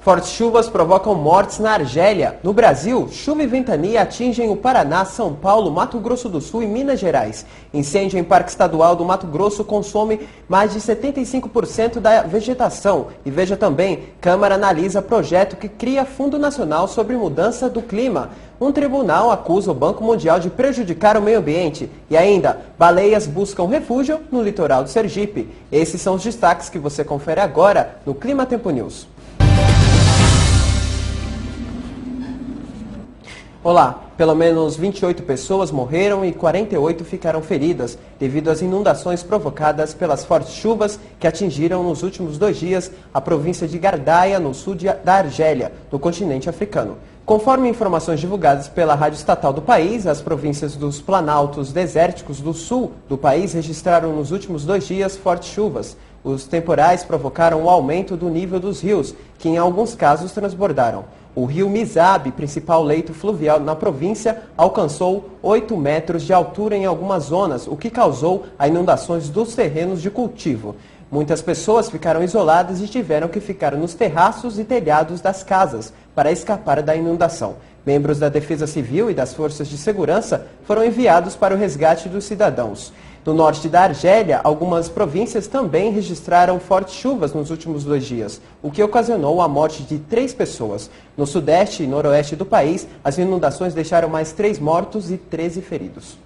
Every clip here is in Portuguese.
Fortes chuvas provocam mortes na Argélia. No Brasil, chuva e ventania atingem o Paraná, São Paulo, Mato Grosso do Sul e Minas Gerais. Incêndio em Parque Estadual do Mato Grosso consome mais de 75% da vegetação. E veja também, Câmara analisa projeto que cria Fundo Nacional sobre Mudança do Clima. Um tribunal acusa o Banco Mundial de prejudicar o meio ambiente. E ainda, baleias buscam refúgio no litoral do Sergipe. Esses são os destaques que você confere agora no Clima Tempo News. Olá, pelo menos 28 pessoas morreram e 48 ficaram feridas devido às inundações provocadas pelas fortes chuvas que atingiram nos últimos 2 dias a província de Gardaia, no sul da Argélia, no continente africano. Conforme informações divulgadas pela Rádio Estatal do país, as províncias dos Planaltos Desérticos do sul do país registraram nos últimos 2 dias fortes chuvas. Os temporais provocaram o aumento do nível dos rios, que em alguns casos transbordaram. O rio Misabe, principal leito fluvial na província, alcançou 8 metros de altura em algumas zonas, o que causou a inundações dos terrenos de cultivo. Muitas pessoas ficaram isoladas e tiveram que ficar nos terraços e telhados das casas para escapar da inundação. Membros da Defesa Civil e das Forças de Segurança foram enviados para o resgate dos cidadãos. No norte da Argélia, algumas províncias também registraram fortes chuvas nos últimos 2 dias, o que ocasionou a morte de 3 pessoas. No sudeste e noroeste do país, as inundações deixaram mais 3 mortos e 13 feridos.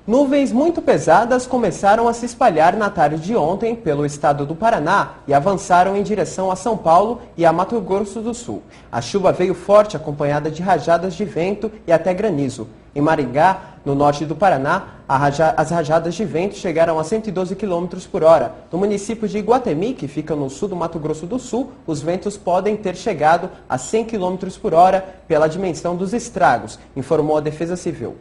Nuvens muito pesadas começaram a se espalhar na tarde de ontem pelo estado do Paraná e avançaram em direção a São Paulo e a Mato Grosso do Sul. A chuva veio forte, acompanhada de rajadas de vento e até granizo. Em Maringá, no norte do Paraná, as rajadas de vento chegaram a 112 km por hora. No município de Iguatemi, que fica no sul do Mato Grosso do Sul, os ventos podem ter chegado a 100 km por hora pela dimensão dos estragos, informou a Defesa Civil.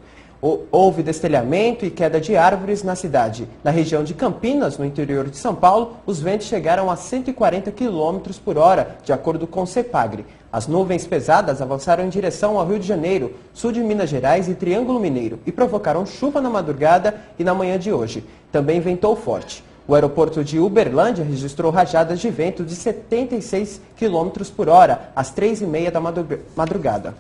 Houve destelhamento e queda de árvores na cidade. Na região de Campinas, no interior de São Paulo, os ventos chegaram a 140 km por hora, de acordo com o CEPAGRE. As nuvens pesadas avançaram em direção ao Rio de Janeiro, sul de Minas Gerais e Triângulo Mineiro e provocaram chuva na madrugada e na manhã de hoje. Também ventou forte. O aeroporto de Uberlândia registrou rajadas de vento de 76 km por hora, às 3h30 da madrugada.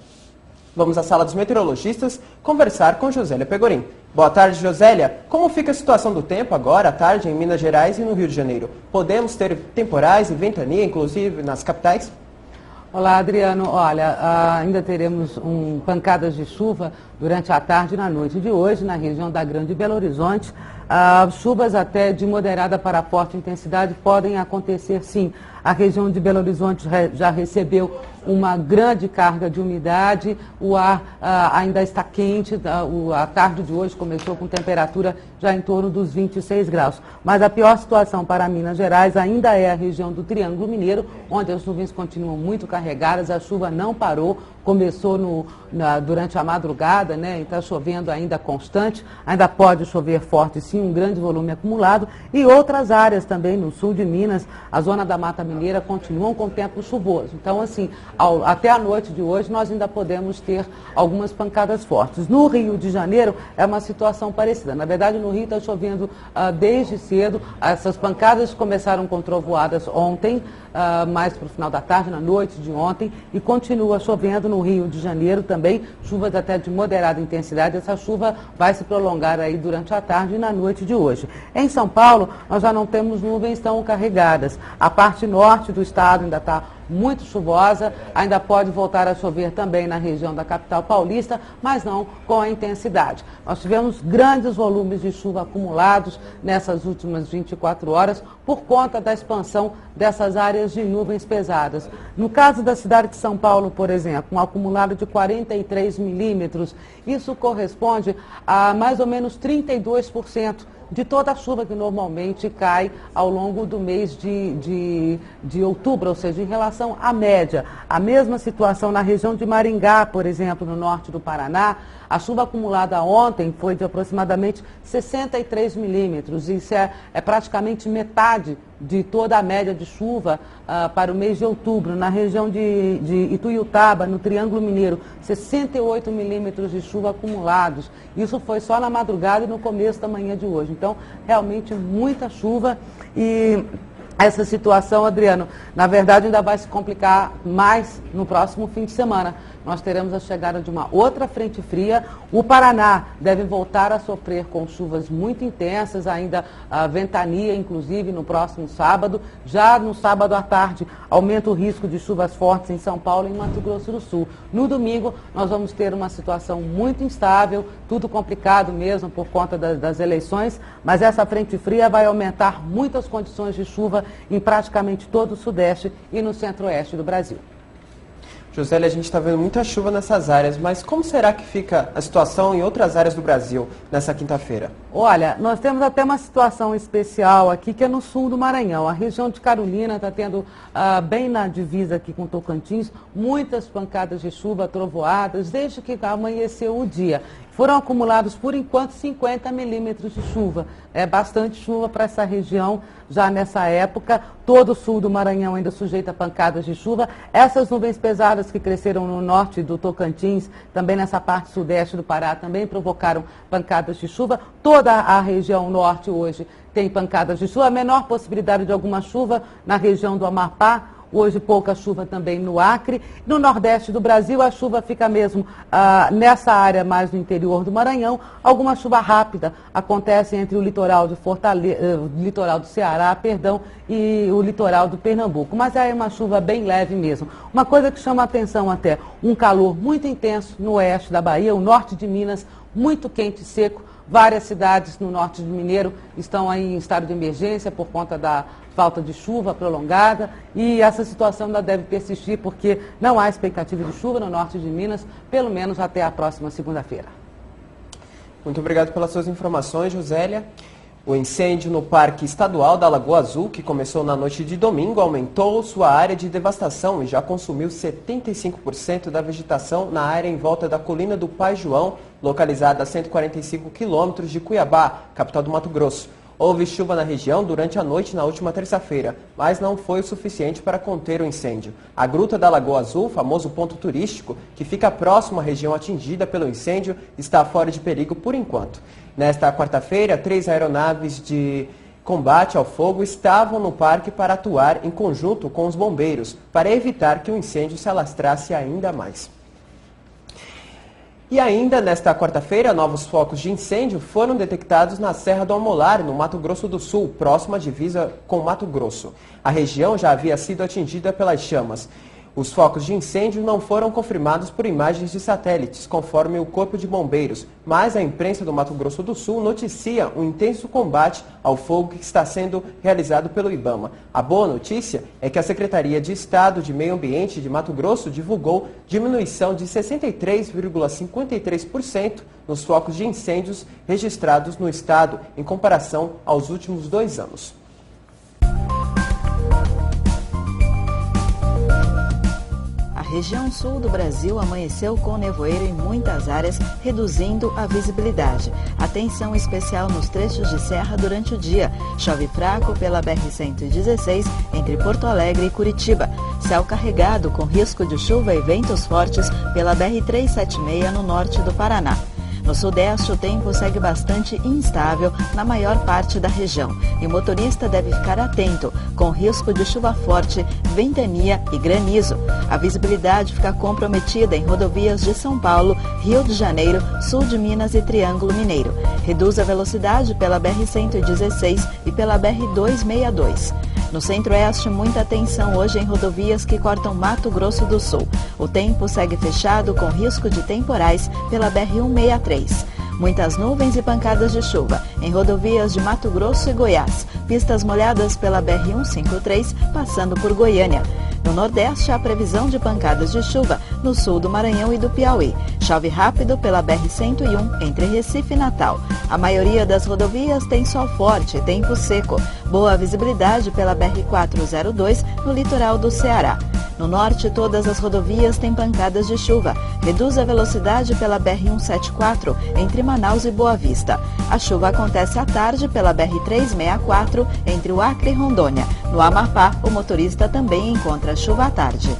Vamos à sala dos meteorologistas conversar com Josélia Pegorim. Boa tarde, Josélia. Como fica a situação do tempo agora à tarde em Minas Gerais e no Rio de Janeiro? Podemos ter temporais e ventania, inclusive nas capitais? Olá, Adriano. Olha, ainda teremos pancadas de chuva durante a tarde e na noite de hoje na região da Grande Belo Horizonte. Chuvas até de moderada para forte intensidade podem acontecer, sim. A região de Belo Horizonte já recebeu uma grande carga de umidade, o ar ainda está quente, a tarde de hoje começou com temperatura já em torno dos 26 graus. Mas a pior situação para Minas Gerais ainda é a região do Triângulo Mineiro, onde as nuvens continuam muito carregadas, a chuva não parou, começou durante a madrugada, né? E está chovendo ainda constante, ainda pode chover forte sim, um grande volume acumulado, e outras áreas também no sul de Minas, a zona da Mata Mineira continuam com tempo chuvoso. Então, assim, até a noite de hoje nós ainda podemos ter algumas pancadas fortes. No Rio de Janeiro é uma situação parecida. Na verdade, no Rio está chovendo desde cedo. Essas pancadas começaram com trovoadas ontem, mais para o final da tarde, na noite de ontem, e continua chovendo no Rio de Janeiro também, chuvas até de moderada intensidade. Essa chuva vai se prolongar aí durante a tarde e na noite de hoje. Em São Paulo, nós já não temos nuvens tão carregadas. A parte norte do estado ainda está muito chuvosa, ainda pode voltar a chover também na região da capital paulista, mas não com a intensidade. Nós tivemos grandes volumes de chuva acumulados nessas últimas 24 horas por conta da expansão dessas áreas de nuvens pesadas. No caso da cidade de São Paulo, por exemplo, um acumulado de 43 milímetros, isso corresponde a mais ou menos 32% de toda a chuva que normalmente cai ao longo do mês de outubro, ou seja, em relação à média. A mesma situação na região de Maringá, por exemplo, no norte do Paraná, a chuva acumulada ontem foi de aproximadamente 63 milímetros. Isso é praticamente metade de toda a média de chuva para o mês de outubro. Na região de Ituiutaba, no Triângulo Mineiro, 68 milímetros de chuva acumulados. Isso foi só na madrugada e no começo da manhã de hoje. Então, realmente muita chuva e essa situação, Adriano, na verdade ainda vai se complicar mais no próximo fim de semana. Nós teremos a chegada de uma outra frente fria. O Paraná deve voltar a sofrer com chuvas muito intensas, ainda a ventania, inclusive, no próximo sábado. Já no sábado à tarde, aumenta o risco de chuvas fortes em São Paulo e em Mato Grosso do Sul. No domingo, nós vamos ter uma situação muito instável, tudo complicado mesmo por conta das eleições, mas essa frente fria vai aumentar muitas condições de chuva em praticamente todo o Sudeste e no Centro-Oeste do Brasil. Josélia, a gente está vendo muita chuva nessas áreas, mas como será que fica a situação em outras áreas do Brasil nessa quinta-feira? Olha, nós temos até uma situação especial aqui, que é no sul do Maranhão. A região de Carolina está tendo, bem na divisa aqui com Tocantins, muitas pancadas de chuva, trovoadas, desde que amanheceu o dia. Foram acumulados, por enquanto, 50 milímetros de chuva. É bastante chuva para essa região já nessa época. Todo o sul do Maranhão ainda sujeito a pancadas de chuva. Essas nuvens pesadas que cresceram no norte do Tocantins, também nessa parte sudeste do Pará, também provocaram pancadas de chuva. Toda a região norte hoje tem pancadas de chuva. A menor possibilidade de alguma chuva na região do Amapá. Hoje pouca chuva também no Acre. No nordeste do Brasil a chuva fica mesmo nessa área mais no interior do Maranhão. Alguma chuva rápida acontece entre o litoral de litoral do Ceará, e o litoral do Pernambuco. Mas é uma chuva bem leve mesmo. Uma coisa que chama a atenção até, um calor muito intenso no oeste da Bahia, o norte de Minas, muito quente e seco. Várias cidades no norte de Mineiro estão aí em estado de emergência por conta da falta de chuva prolongada, e essa situação ainda deve persistir porque não há expectativa de chuva no norte de Minas, pelo menos até a próxima segunda-feira. Muito obrigado pelas suas informações, Josélia. O incêndio no Parque Estadual da Lagoa Azul, que começou na noite de domingo, aumentou sua área de devastação e já consumiu 75% da vegetação na área em volta da colina do Pai João, localizada a 145 quilômetros de Cuiabá, capital do Mato Grosso. Houve chuva na região durante a noite na última terça-feira, mas não foi o suficiente para conter o incêndio. A Gruta da Lagoa Azul, famoso ponto turístico, que fica próximo à região atingida pelo incêndio, está fora de perigo por enquanto. Nesta quarta-feira, 3 aeronaves de combate ao fogo estavam no parque para atuar em conjunto com os bombeiros, para evitar que o incêndio se alastrasse ainda mais. E ainda nesta quarta-feira, novos focos de incêndio foram detectados na Serra do Amolar, no Mato Grosso do Sul, próxima à divisa com Mato Grosso. A região já havia sido atingida pelas chamas. Os focos de incêndio não foram confirmados por imagens de satélites, conforme o Corpo de Bombeiros, mas a imprensa do Mato Grosso do Sul noticia um intenso combate ao fogo que está sendo realizado pelo IBAMA. A boa notícia é que a Secretaria de Estado de Meio Ambiente de Mato Grosso divulgou diminuição de 63,53% nos focos de incêndios registrados no estado, em comparação aos últimos 2 anos. A região sul do Brasil amanheceu com nevoeiro em muitas áreas, reduzindo a visibilidade. Atenção especial nos trechos de serra durante o dia. Chove fraco pela BR-116 entre Porto Alegre e Curitiba. Céu carregado com risco de chuva e ventos fortes pela BR-376 no norte do Paraná. No sudeste, o tempo segue bastante instável na maior parte da região e o motorista deve ficar atento, com risco de chuva forte, ventania e granizo. A visibilidade fica comprometida em rodovias de São Paulo, Rio de Janeiro, sul de Minas e Triângulo Mineiro. Reduz a velocidade pela BR-116 e pela BR-262. No centro-oeste, muita atenção hoje em rodovias que cortam Mato Grosso do Sul. O tempo segue fechado com risco de temporais pela BR-163. Muitas nuvens e pancadas de chuva em rodovias de Mato Grosso e Goiás. Pistas molhadas pela BR-153, passando por Goiânia. No Nordeste, há previsão de pancadas de chuva no sul do Maranhão e do Piauí. Chove rápido pela BR-101, entre Recife e Natal. A maioria das rodovias tem sol forte e tempo seco. Boa visibilidade pela BR-402, no litoral do Ceará. No norte, todas as rodovias têm pancadas de chuva. Reduz a velocidade pela BR-174, entre Manaus e Boa Vista. A chuva acontece à tarde pela BR-364, entre o Acre e Rondônia. No Amapá, o motorista também encontra chuva à tarde.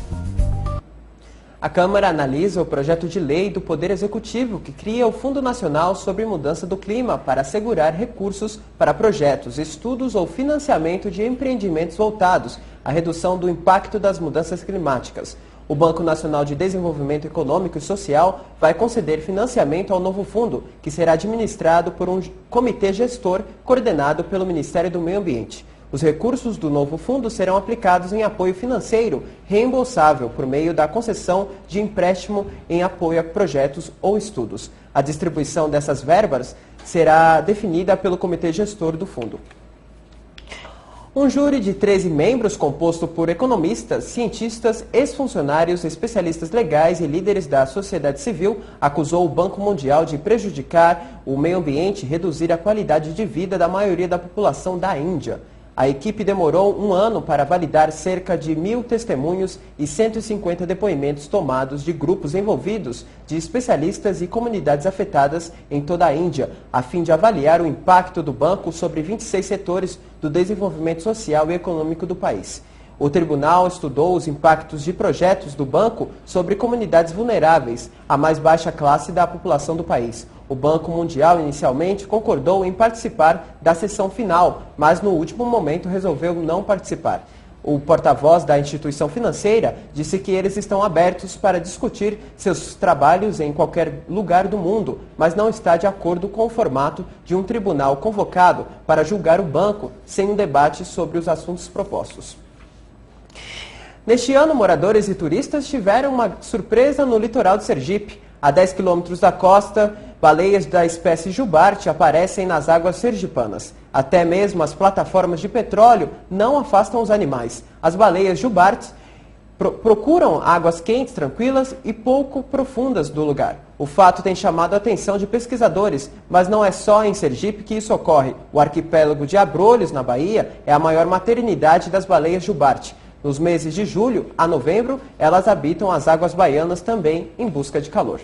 A Câmara analisa o projeto de lei do Poder Executivo que cria o Fundo Nacional sobre Mudança do Clima para assegurar recursos para projetos, estudos ou financiamento de empreendimentos voltados à redução do impacto das mudanças climáticas. O Banco Nacional de Desenvolvimento Econômico e Social vai conceder financiamento ao novo fundo, que será administrado por um comitê gestor coordenado pelo Ministério do Meio Ambiente. Os recursos do novo fundo serão aplicados em apoio financeiro reembolsável por meio da concessão de empréstimo em apoio a projetos ou estudos. A distribuição dessas verbas será definida pelo comitê gestor do fundo. Um júri de 13 membros, composto por economistas, cientistas, ex-funcionários, especialistas legais e líderes da sociedade civil, acusou o Banco Mundial de prejudicar o meio ambiente e reduzir a qualidade de vida da maioria da população da Índia. A equipe demorou um ano para validar cerca de 1.000 testemunhos e 150 depoimentos tomados de grupos envolvidos, de especialistas e comunidades afetadas em toda a Índia, a fim de avaliar o impacto do banco sobre 26 setores do desenvolvimento social e econômico do país. O tribunal estudou os impactos de projetos do banco sobre comunidades vulneráveis, a mais baixa classe da população do país. O Banco Mundial inicialmente concordou em participar da sessão final, mas no último momento resolveu não participar. O porta-voz da instituição financeira disse que eles estão abertos para discutir seus trabalhos em qualquer lugar do mundo, mas não está de acordo com o formato de um tribunal convocado para julgar o banco sem um debate sobre os assuntos propostos. Neste ano, moradores e turistas tiveram uma surpresa no litoral de Sergipe. A 10 quilômetros da costa, baleias da espécie jubarte aparecem nas águas sergipanas. Até mesmo as plataformas de petróleo não afastam os animais. As baleias jubartes procuram águas quentes, tranquilas e pouco profundas do lugar. O fato tem chamado a atenção de pesquisadores, mas não é só em Sergipe que isso ocorre. O arquipélago de Abrolhos, na Bahia, é a maior maternidade das baleias jubarte. Nos meses de julho a novembro, elas habitam as águas baianas também em busca de calor.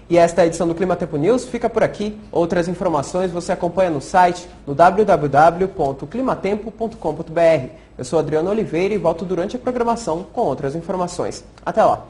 E esta edição do Clima Tempo News fica por aqui. Outras informações você acompanha no site, no www.climatempo.com.br. Eu sou Adriano Oliveira e volto durante a programação com outras informações. Até lá!